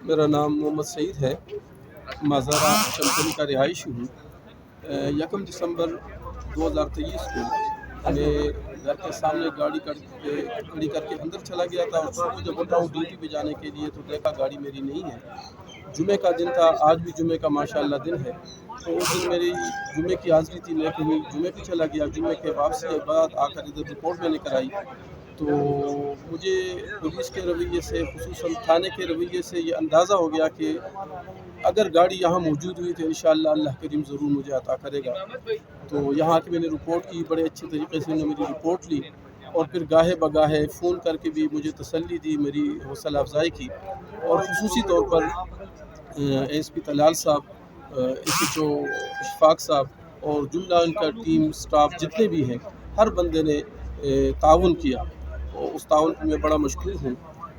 मेरा नाम मोहम्मद सईद है। माज़ारा चमकनी का रहायशी हूँ। 1 दिसंबर 2023 को मैं घर के सामने गाड़ी खड़ी करके अंदर चला गया था और सुबह जब उठा हूँ ड्यूटी पे जाने के लिए तो देखा गाड़ी मेरी नहीं है। जुमे का दिन था, आज भी जुमे का माशाअल्लाह दिन है। तो उस दिन मेरी जुमे की हाज़िरी थी, मैं कहीं जुमे पे चला गया। जुमे के वापसी के बाद आकर इधर रिपोर्ट मैंने कराई तो मुझे पुलिस के रवैये से, खुसूसन थाने के रवैये से ये अंदाज़ा हो गया कि अगर गाड़ी यहाँ मौजूद हुई तो इंशाअल्लाह अल्लाह करीम ज़रूर मुझे अता करेगा। तो यहाँ की मैंने रिपोर्ट की, बड़े अच्छे तरीके से उन्होंने मेरी रिपोर्ट ली और फिर गाहे बगाहे फ़ोन करके भी मुझे तसल्ली दी, मेरी हौसला अफजाई की। और खुसूसी तौर पर एसपी तलाल साहब, SHO इशफाक साहब और जुमला उनका टीम स्टाफ जितने भी हैं, हर बंदे ने ताउन किया और उस ताउन पर मैं बड़ा मशकूर हूँ।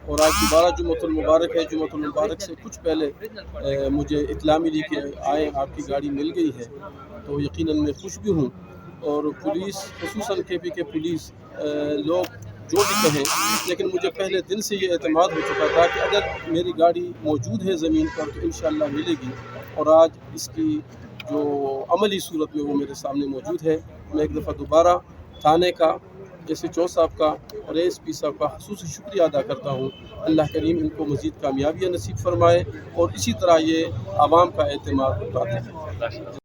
और आज दोबारा जुम्मतुल मुबारक है। जुम्मतुल मुबारक से कुछ पहले मुझे इत्तला मिली कि आए आपकी गाड़ी मिल गई है, तो यकीनन मैं खुश भी हूँ। और पुलिस, खुसूसन KP के पुलिस लोग जो भी कहें, लेकिन मुझे पहले दिन से ये एतमाद हो चुका था कि अगर मेरी गाड़ी मौजूद है ज़मीन पर तो इंशाअल्लाह मिलेगी। और आज इसकी जो अमली सूरत में वो मेरे सामने मौजूद है। मैं एक दफ़ा दोबारा थाने का, SHO साहब का और ASP साहब का ख़ुसूसी शुक्रिया अदा करता हूँ। अल्लाह करीम इनको मज़ीद कामयाबियाँ नसीब फरमाए और इसी तरह ये आवाम का एतमाद बढ़ाते हैं।